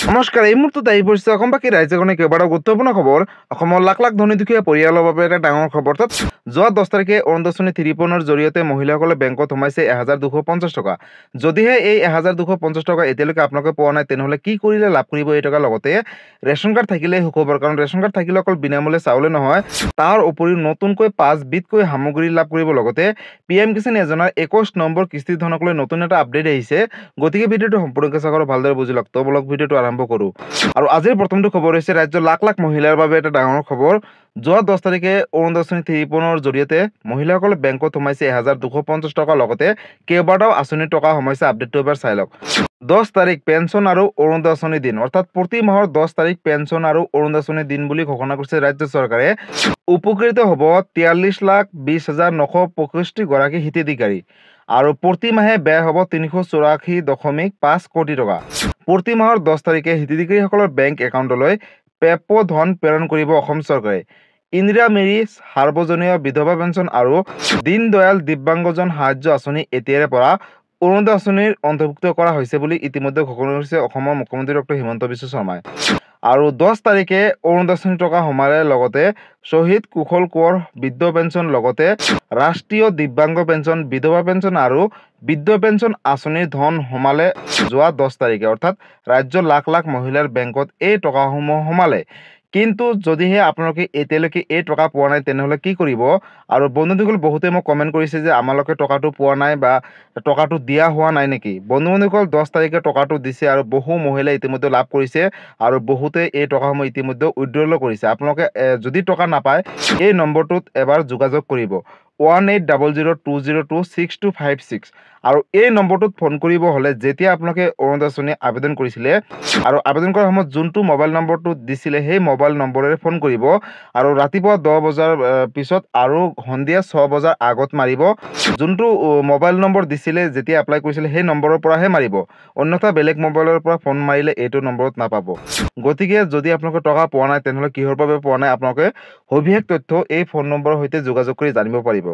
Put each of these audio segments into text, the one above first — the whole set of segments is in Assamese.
নমস্কাৰ, এই মুহূৰ্তত আহি পৰিছে অসমবাসী ৰাইজখনে কেইবাটাও গুৰুত্বপূৰ্ণ খবৰ। অসমৰ লাখ লাখ ধনী দুখীয়া পৰিয়ালৰ বাবে এটা ডাঙৰ খবৰ। অৰ্থাৎ যোৱা 10 তাৰিখে অৰুণোদয় ত্ৰিপোণৰ জৰিয়তে মহিলাসকলে বেংকত সোমাইছে 1250 টকা। যদিহে এই 1250 টকা এতিয়ালৈকে আপোনালোকে পোৱা নাই, তেনেহ'লে কি কৰিলে লাভ কৰিব এই টকা? লগতে ৰেচন কাৰ্ড থাকিলে সুখবৰ, কাৰণ ৰেচন কাৰ্ড থাকিলে অকল বিনামূল্যে চাউলে নহয়, তাৰ উপৰিও নতুনকৈ 5 বিধকৈ সামগ্ৰী লাভ কৰিব। লগতে PM কিষাণ যোজনাৰ 21 নম্বৰ কিস্তিৰ ধনক লৈ নতুন এটা আপডেট আহিছে। গতিকে ভিডিঅ'টো সম্পূৰ্ণকৈ চাওক আৰু ভালদৰে বুজি লওক। তো বলক ভিডিঅ'টো আৰম্ভ কৰোঁ। আৰু আজিৰ প্ৰথমটো খবৰ হৈছে ৰাজ্যৰ লাখ লাখ মহিলাৰ বাবে এটা ডাঙৰ খবৰ। যোৱা 10 তাৰিখে অৰুণোদয় ত্ৰিপোণৰ জৰিয়তে মহিলাসকলে বেংকত সোমাইছে 1250 টকা। লগতে কেইবাটাও আঁচনিৰ টকা সোমাইছে। আপডেটটো এবাৰ চাই লওক। 10 তাৰিখ পেঞ্চন আৰু অৰুণোদয় আঁচনিৰ দিন, অৰ্থাৎ প্ৰতি মাহৰ 10 তাৰিখ পেঞ্চন আৰু অৰুণোদয় আঁচনিৰ দিন বুলি ঘোষণা কৰিছে ৰাজ্য চৰকাৰে। উপকৃত হ'ব 43,20,965 গৰাকী হিতাধিকাৰী আৰু প্ৰতি মাহে ব্যয় হ'ব 384.5 কোটি টকা। প্ৰতি মাহৰ 10 তাৰিখে হিতাধিকাৰীসকলৰ বেংক একাউণ্টলৈ পেপ ধন প্ৰেৰণ কৰিব অসম চৰকাৰে। ইন্দিৰা মেৰী সাৰ্বজনীয় বিধৱা পেঞ্চন আৰু দীনদয়াল দিব্যাংগজন সাহায্য আঁচনি এতিয়াৰে পৰা অৰুণোদয় আঁচনিৰ অন্তৰ্ভুক্ত কৰা হৈছে বুলি ইতিমধ্যে ঘোষণা কৰিছে অসমৰ মুখ্যমন্ত্ৰী ডক্টৰ হিমন্ত বিশ্ব শৰ্মাই। আৰু 10 তাৰিখে অৰুণোদয় আঁচনিৰ টকা সোমালে। লগতে শ্বহীদ কুশল কোঁৱৰ বৃদ্ধ পেঞ্চন, লগতে ৰাষ্ট্ৰীয় দিব্যাংগ পেঞ্চন, বিধৱা পেঞ্চন আৰু বৃদ্ধ পেঞ্চন আঁচনিৰ ধন সোমালে যোৱা 10 তাৰিখে। অৰ্থাৎ ৰাজ্যৰ লাখ লাখ মহিলাৰ বেংকত এই টকাসমূহ সোমালে। কিন্তু যদিহে আপোনালোকে এতিয়ালৈকে এই টকা পোৱা নাই, তেনেহ'লে কি কৰিব? আৰু বন্ধুসকল, বহুতে মোক কমেণ্ট কৰিছে যে আমালোকে টকাটো পোৱা নাই বা টকাটো দিয়া হোৱা নাই নেকি? বন্ধুসকল, 10 তাৰিখে টকাটো দিছে আৰু বহু মহিলাই ইতিমধ্যে লাভ কৰিছে আৰু বহুতে এই টকাসমূহ ইতিমধ্যে উইথড্ৰল কৰিছে। আপোনালোকে যদি টকা নাপায়, এই নম্বৰটোত এবাৰ যোগাযোগ কৰিব 1800202626 আৰু এই নম্বৰটোত ফোন কৰিব হ'লে যেতিয়া আপোনালোকে অৰুণোদয় আঁচনি আবেদন কৰিছিলে আৰু আবেদন কৰাৰ সময়ত যোনটো মোবাইল নম্বৰটো দিছিলে সেই মোবাইল নম্বৰেৰে ফোন কৰিব আৰু ৰাতিপুৱা 10 বজাৰ পিছত আৰু সন্ধিয়া 6 বজাৰ আগত মাৰিব। যোনটো মোবাইল নম্বৰ দিছিলে যেতিয়া এপ্লাই কৰিছিলে সেই নম্বৰৰ পৰাহে মাৰিব, অন্যথা বেলেগ মোবাইলৰ পৰা ফোন মাৰিলে এইটো নম্বৰত নাপাব। গতিকে যদি আপোনালোকে টকা পোৱা নাই, তেনেহ'লে কিহৰ বাবে পোৱা নাই আপোনালোকে সবিশেষ তথ্য এই ফোন নম্বৰৰ সৈতে যোগাযোগ কৰি জানিব পাৰিব।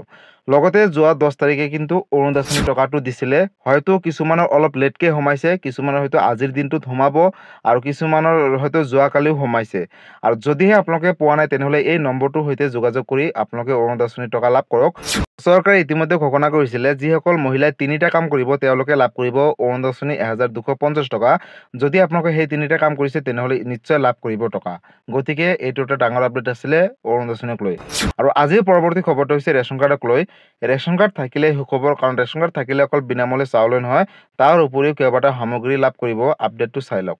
লগতে যোৱা 10 তাৰিখে কিন্তু অৰুণোদয় আঁচনিৰ টকাটো দিছিলে। হয়তো কিছুমানৰ অলপ লেটকৈ সোমাইছে, কিছুমানৰ হয়তো আজিৰ দিনটোত সোমাব আৰু কিছুমানৰ হয়তো যোৱাকালিও সোমাইছে। আৰু যদিহে আপোনালোকে পোৱা নাই, তেনেহ'লে এই নম্বৰটোৰ সৈতে যোগাযোগ কৰি আপোনালোকে অৰুণোদয় আঁচনিৰ টকা লাভ কৰক। চৰকাৰে ইতিমধ্যে ঘোষণা কৰিছিলে যিসকল মহিলাই 3টা কাম কৰিব তেওঁলোকে লাভ কৰিব অৰুণোদয় আঁচনি 1250 টকা। যদি আপোনালোকে সেই 3টা কাম কৰিছে, তেনেহ'লে নিশ্চয় লাভ কৰিব টকা। গতিকে এইটো এটা ডাঙৰ আপডেট আছিলে অৰুণোদয় আঁচনিক লৈ। আৰু আজিৰ পৰৱৰ্তী খবৰটো হৈছে ৰেচন কাৰ্ডক লৈ। ৰেচন কাৰ্ড থাকিলে সুখবৰ, কাৰণ ৰেচন কাৰ্ড থাকিলে অকল বিনামূল্যে চাউলে নহয়, তাৰ উপৰিও কেইবাটাও সামগ্ৰী লাভ কৰিব। আপডেটটো চাই লওক।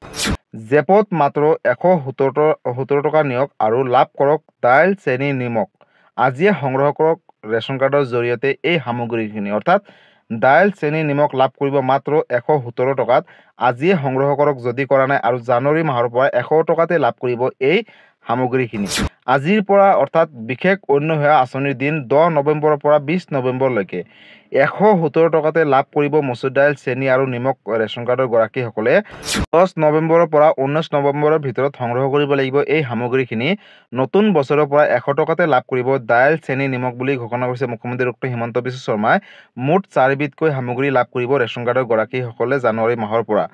জেপত মাত্ৰ 117 টকা নিয়ক আৰু লাভ কৰক দাইল, চেনি, নিমখ। আজিয়ে সংগ্ৰহ কৰক ৰেচন কাৰ্ডৰ জৰিয়তে এই সামগ্ৰীখিনি। অৰ্থাৎ দাইল, চেনি, নিমখ লাভ কৰিব মাত্ৰ 117 টকাত। আজিয়ে সংগ্ৰহ কৰক যদি কৰা নাই, আৰু জানুৱাৰী মাহৰ পৰা 100 টকাতে লাভ কৰিব এই সামগ্ৰীখিনি। আজিৰ পৰা অৰ্থাৎ বিশেষ অন্য সেৱা আঁচনিৰ দিন 10 নৱেম্বৰৰ পৰা 20 নৱেম্বৰলৈকে 117 টকাতে লাভ কৰিব মচুৰ দাইল, চেনি আৰু নিমখ। ৰেচন কাৰ্ডৰ গৰাকীসকলে 10 নৱেম্বৰৰ পৰা 19 নৱেম্বৰৰ ভিতৰত সংগ্ৰহ কৰিব লাগিব এই সামগ্ৰীখিনি। নতুন বছৰৰ পৰা 100 টকাতে লাভ কৰিব দাইল, চেনি, নিমখ বুলি ঘোষণা কৰিছে মুখ্যমন্ত্ৰী ডক্টৰ হিমন্ত বিশ্ব শৰ্মাই। মুঠ 4 বিধকৈ সামগ্ৰী লাভ কৰিব ৰেচন কাৰ্ডৰ গৰাকীসকলে জানুৱাৰী মাহৰ পৰা।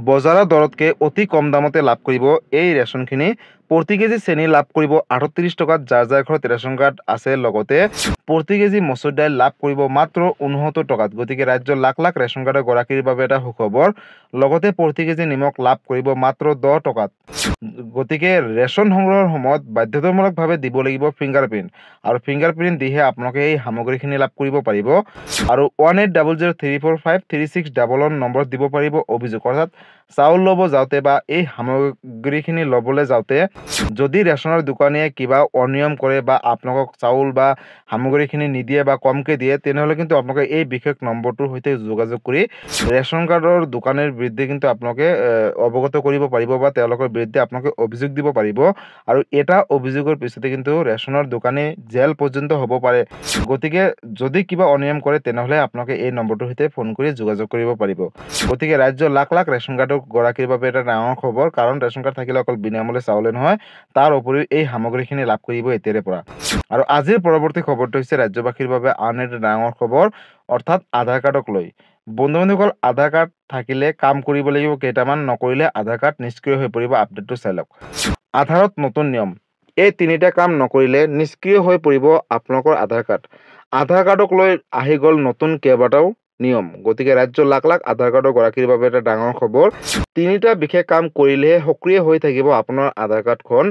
বজাৰৰ দৰতকৈ অতি কম দামতে লাভ কৰিব এই ৰেচনখিনি। প্ৰতি কেজি চেনি লাভ কৰিব 38 টকাত, যাৰ যাৰ ঘৰত ৰেচন কাৰ্ড আছে। লগতে প্ৰতি কেজি মচুৰ দাইল লাভ কৰিব মাত্ৰ 69 টকাত। গতিকে ৰাজ্যৰ লাখ লাখ ৰেচন কাৰ্ডৰ গৰাকীৰ বাবে এটা সুখবৰ। লগতে প্ৰতি কেজি নিমখ লাভ কৰিব মাত্ৰ 10 টকাত। গতিকে ৰেচন সংগ্ৰহৰ সময়ত বাধ্যতামূলকভাৱে দিব লাগিব ফিংগাৰপ্ৰিণ্ট, আৰু ফিংগাৰপ্ৰিণ্ট দিহে আপোনালোকে এই সামগ্ৰীখিনি লাভ কৰিব পাৰিব। আৰু 180034536111 নম্বৰত দিব পাৰিব অভিযোগ। অৰ্থাৎ চাউল ল'ব যাওঁতে বা এই সামগ্ৰীখিনি ল'বলৈ যাওঁতে যদি ৰেচনৰ দোকানীয়ে কিবা অনিয়ম কৰে বা আপোনালোকক চাউল বা সামগ্ৰীখিনি নিদিয়ে বা কমকৈ দিয়ে, তেনেহ'লে কিন্তু আপোনালোকে এই বিশেষ নম্বৰটোৰ সৈতে যোগাযোগ কৰি ৰেচন কাৰ্ডৰ দোকানীৰ বিৰুদ্ধে কিন্তু আপোনালোকে অৱগত কৰিব পাৰিব বা তেওঁলোকৰ বিৰুদ্ধে আপোনালোকে অভিযোগ দিব পাৰিব। আৰু এটা অভিযোগৰ পিছতে কিন্তু ৰেচনৰ দোকানী জেল পৰ্যন্ত হ'ব পাৰে। গতিকে যদি কিবা অনিয়ম কৰে, তেনেহ'লে আপোনালোকে এই নম্বৰটোৰ সৈতে ফোন কৰি যোগাযোগ কৰিব পাৰিব। গতিকে ৰাজ্যৰ লাখ লাখ ৰেচন কাৰ্ডৰ গৰাকীৰ বাবে এটা ডাঙৰ খবৰ, কাৰণ ৰেচন কাৰ্ড থাকিলে অকল বিনামূল্যে চাউলে নহয়, তাৰ উপৰিও এই সামগ্ৰীখিনি লাভ কৰিব এতিয়াৰে পৰা। আৰু আজিৰ পৰৱৰ্তী খবৰটো হৈছে ৰাজ্যবাসীৰ বাবে আন এটা ডাঙৰ খবৰ, অৰ্থাৎ আধাৰ কাৰ্ডক লৈ। বন্ধু-বান্ধৱীসকল আধাৰ কাৰ্ড থাকিলে কাম কৰিব লাগিব কেইটামান, নকৰিলে আধাৰ কাৰ্ড নিষ্ক্ৰিয় হৈ পৰিব। আপডেটটো চাই লওক। আধাৰত নতুন নিয়ম। এই তিনিটা কাম নকৰিলে নিষ্ক্ৰিয় হৈ পৰিব আপোনালোকৰ আধাৰ কাৰ্ড। আধাৰ কাৰ্ডক লৈ আহি গ'ল নতুন কেইবাটাও নিয়ম। গতিকে ৰাজ্যৰ লাখ লাখ আধাৰ কাৰ্ডৰ গৰাকীৰ বাবে এটা ডাঙৰ খবৰ। তিনিটা বিশেষ কাম কৰিলেহে সক্ৰিয় হৈ থাকিব আপোনাৰ আধাৰ কাৰ্ডখন।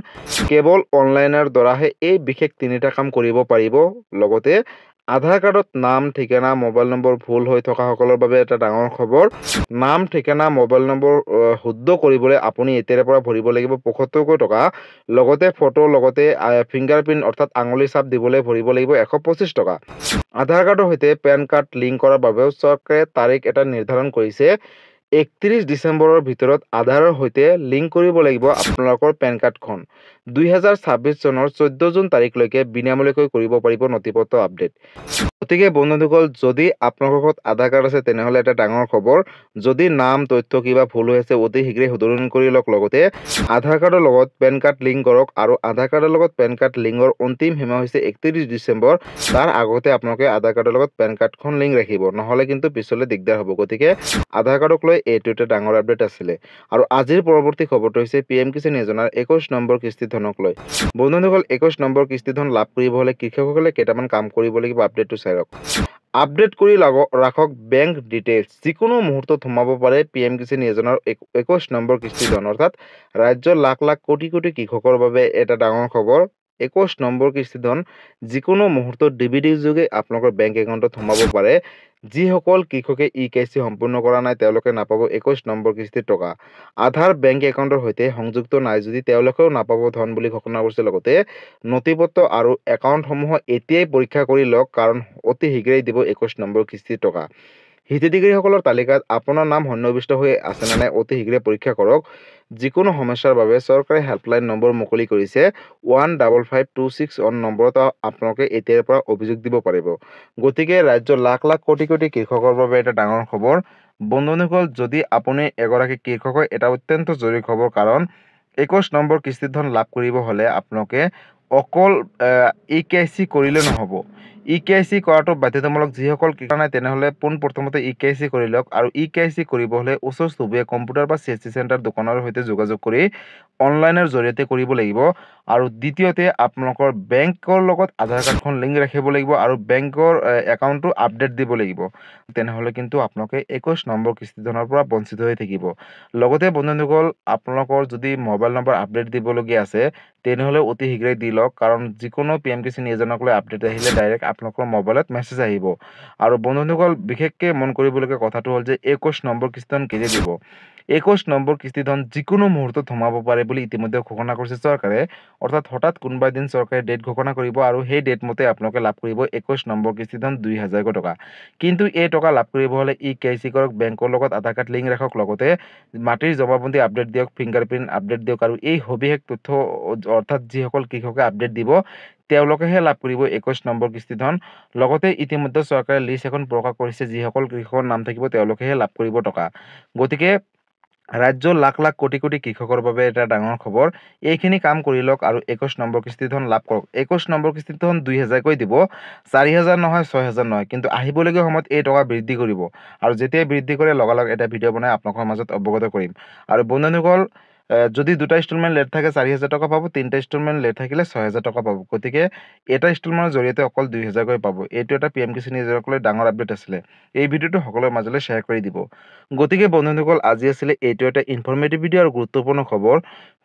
কেৱল অনলাইনৰ দ্বাৰাহে এই বিশেষ তিনিটা কাম কৰিব পাৰিব। লগতে আধাৰ কাৰ্ডত নাম, ঠিকনা, মোবাইল নম্বৰ ভুল হৈ থকাসকলৰ বাবে এটা ডাঙৰ খবৰ। নাম, ঠিকনা, মোবাইল নম্বৰ শুদ্ধ কৰিবলৈ আপুনি এতিয়াৰে পৰা ভৰিব লাগিব ৭৫ টকা। লগতে ফটো, লগতে ফিংগাৰপ্ৰিণ্ট অৰ্থাৎ আঙুলিৰ ছাপ দিবলৈ ভৰিব লাগিব ১২৫ টকা। আধাৰ কাৰ্ডৰ সৈতে পেন কাৰ্ড লিংক কৰাৰ বাবেও চৰকাৰে তাৰিখ এটা নিৰ্ধাৰণ কৰিছে। ৩১ ডিচেম্বৰৰ ভিতৰত আধাৰৰ সৈতে লিংক কৰিব লাগিব আপোনালোকৰ পেন কাৰ্ডখন। ২০২৬ চনৰ ১৪ জুন তাৰিখলৈকে বিনামূলীয়াকৈ কৰিব পাৰিব নথিপত্ৰ আপডেট। গতিকে বন্ধুসকল, যদি আপোনালোকৰ ঘৰত আধাৰ কাৰ্ড আছে তেনেহ'লে এটা ডাঙৰ খবৰ। যদি নাম, তথ্য কিবা ভুল হৈ আছে অতি শীঘ্ৰে শুধৰণি কৰি লওক। লগতে আধাৰ কাৰ্ডৰ লগত পেন কাৰ্ড লিংক কৰক। আৰু আধাৰ কাৰ্ডৰ লগত পেন কাৰ্ড লিংকৰ অন্তিম সীমা হৈছে ৩১ ডিচেম্বৰ। তাৰ আগতে আপোনালোকে আধাৰ কাৰ্ডৰ লগত পেন কাৰ্ডখন লিংক ৰাখিব, নহ'লে কিন্তু পিছলৈ দিগদাৰ হ'ব। গতিকে আধাৰ কাৰ্ডক লৈ এইটো এটা ডাঙৰ আপডেট আছিলে। আৰু আজিৰ পৰৱৰ্তী খবৰটো হৈছে PM কিষাণ যোজনাৰ ২১ নম্বৰ কিস্তি ধনক লৈ। বন্ধুসকল, ২১ নম্বৰ কিস্তি ধন লাভ কৰিব হ'লে কৃষকসকলে কেইটামান কাম কৰিব লাগিব। আপডেটটো চাই লওক। আপডেট কৰি ৰাখক বেংক ডিটেইলছ। যিকোনো মুহূৰ্তত সোমাব পাৰে PM কিষাণ যোজনাৰ ২১ নম্বৰ কিস্তি ধন। অৰ্থাৎ ৰাজ্যৰ লাখ লাখ কোটি কোটি কৃষকৰ বাবে এটা ডাঙৰ খবৰ। ২১ নম্বৰ কিস্তি ধন যিকোনো মুহূৰ্তত DBD যোগে আপোনালোকৰ বেংক একাউণ্টত সোমাব পাৰে। যিসকল কৃষকে EKYC সম্পূৰ্ণ কৰা নাই তেওঁলোকে নাপাব ২১ নম্বৰ কিস্তিৰ টকা। আধাৰ বেংক একাউণ্টৰ সৈতে সংযুক্ত নাই যদি তেওঁলোকেও নাপাব ধন বুলি ঘোষণা কৰিছে। লগতে নথিপত্ৰ আৰু একাউণ্টসমূহ এতিয়াই পৰীক্ষা কৰি লওক, কাৰণ অতি শীঘ্ৰেই দিব ২১ নম্বৰ কিস্তিৰ টকা। হিতাধিকাৰীসকলৰ তালিকাত আপোনাৰ নাম সন্নিৱিষ্ট হৈ আছে নে নাই অতি শীঘ্ৰে পৰীক্ষা কৰক। যিকোনো সমস্যাৰ বাবে চৰকাৰে হেল্পলাইন নম্বৰ মুকলি কৰিছে। 155261 নম্বৰত আপোনালোকে এতিয়াৰ পৰা অভিযোগ দিব পাৰিব। গতিকে ৰাজ্যৰ লাখ লাখ কোটি কোটি কৃষকৰ বাবে এটা ডাঙৰ খবৰ। বন্ধুসকল, যদি আপুনি এগৰাকী কৃষক হয় এটা অত্যন্ত জৰুৰী খবৰ, কাৰণ ২১ নম্বৰ কিস্তি ধন লাভ কৰিব হ'লে আপোনালোকে অকল EKYC কৰিলে নহ'ব। EKYC কৰাটো বাধ্যতামূলক। যিসকল কৃষক নাই তেনেহ'লে পোনপ্ৰথমতে EKYC কৰি লওক। আৰু EKYC কৰিব হ'লে ওচৰ চুবুৰীয়া কম্পিউটাৰ বা CSC চেণ্টাৰ দোকানৰ সৈতে যোগাযোগ কৰি অনলাইনৰ জৰিয়তে কৰিব লাগিব। আৰু দ্বিতীয়তে আপোনালোকৰ বেংকৰ লগত আধাৰ কাৰ্ডখন লিংক ৰাখিব লাগিব আৰু বেংকৰ একাউণ্টটো আপডেট দিব লাগিব। তেনেহ'লে কিন্তু আপোনালোকে ২১ নম্বৰ কিস্তি ধনৰ পৰা বঞ্চিত হৈ থাকিব। লগতে বন্ধুসকল, আপোনালোকৰ যদি মোবাইল নম্বৰ আপডেট দিবলগীয়া আছে তেনেহ'লে অতি শীঘ্ৰে দি লওক, কাৰণ যিকোনো PM কিষাণ যোজনাক লৈ আপডেট আহিলে ডাইৰেক্ট আপোনালোকৰ মোবাইলত মেছেজ আহিব। আৰু বন্ধুসকল, বিশেষকৈ মন কৰিবলগীয়া কথাটো হ'ল যে ২১ নম্বৰ কিস্তি ধন কেতিয়া দিব। ২১ নম্বৰ কিস্তি ধন যিকোনো মুহূৰ্তত সোমাব পাৰে বুলি ইতিমধ্যে ঘোষণা কৰিছে চৰকাৰে। অৰ্থাৎ হঠাৎ কোনোবা এদিন চৰকাৰে ডেট ঘোষণা কৰিব আৰু সেই ডেট মতে আপোনালোকে লাভ কৰিব ২১ নম্বৰ কিস্তি ধন ২০০০ টকা। কিন্তু এই টকা লাভ কৰিব হ'লে EKYC কৰক, বেংকৰ লগত আধাৰ কাৰ্ড লিংক ৰাখক, লগতে মাটিৰ জমাবন্দী আপডেট দিয়ক, ফিংগাৰপ্ৰিণ্ট আপডেট দিয়ক। আৰু এই সবিশেষ তথ্য অৰ্থাৎ যিসকল কৃষকে আপডেট দিব তেওঁলোকেহে লাভ কৰিব ২১ নম্বৰ কিস্তি ধন। লগতে ইতিমধ্যে চৰকাৰে লিষ্ট এখন প্ৰকাশ কৰিছে, যিসকল কৃষকৰ নাম থাকিব তেওঁলোকেহে লাভ কৰিব টকা। গতিকে ৰাজ্যৰ লাখ লাখ কোটি কোটি কৃষকৰ বাবে এটা ডাঙৰ খবৰ। এইখিনি কাম কৰি লওক আৰু ২১ নম্বৰ কিস্তি ধন লাভ কৰক। ২১ নম্বৰ কিস্তি ধন ২০০০কৈ দিব, ৪০০০ নহয়, ৬০০০ নহয়। কিন্তু আহিবলগীয়া সময়ত এই টকা বৃদ্ধি কৰিব। আৰু যেতিয়াই বৃদ্ধি কৰে লগালগ এটা ভিডিঅ' বনাই আপোনালোকৰ মাজত অৱগত কৰিম। আৰু বন্ধুসকল, যদি দুটা ইনষ্টলমেণ্ট লেট থাকে ৪০০০ টকা পাব, তিনিটা ইনষ্টলমেণ্ট লেট থাকিলে ৬০০০ টকা পাব। গতিকে এটা ইনষ্টলমেণ্টৰ জৰিয়তে অকল ২০০০কৈ পাব। এইটো এটা PM কিষাণ যোজনাক লৈ ডাঙৰ আপডেট আছিলে। এই ভিডিঅ'টো সকলোৰে মাজলৈ শ্বেয়াৰ কৰি দিব। গতিকে বন্ধুসকল, আজি আছিলে এইটো এটা ইনফৰ্মেটিভ ভিডিঅ' আৰু গুৰুত্বপূৰ্ণ খবৰ।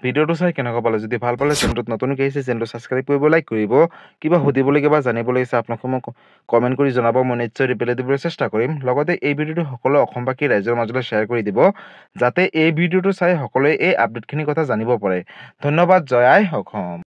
ভিডিঅ'টো চাই কেনেকুৱা পালে? যদি ভাল পালে চেনেলটোত নতুনকৈ আহিছে চেনেলটো ছাবস্ক্ৰাইব কৰিব, লাইক কৰিব। কিবা সুধিবলগীয়া বা জানিবলগীয়া আছে আপোনালোকে মোক কমেণ্ট কৰি জনাব, মই নিশ্চয় ৰিপ্লাই দিবলৈ চেষ্টা কৰিম। লগতে এই ভিডিঅ'টো সকলো অসমবাসী ৰাইজৰ মাজলৈ শ্বেয়াৰ কৰি দিব, যাতে এই ভিডিঅ'টো চাই সকলোৱে এই আপডেটখিনিৰ কথা জানিব পাৰে। ধন্যবাদ। জয় আই অসম।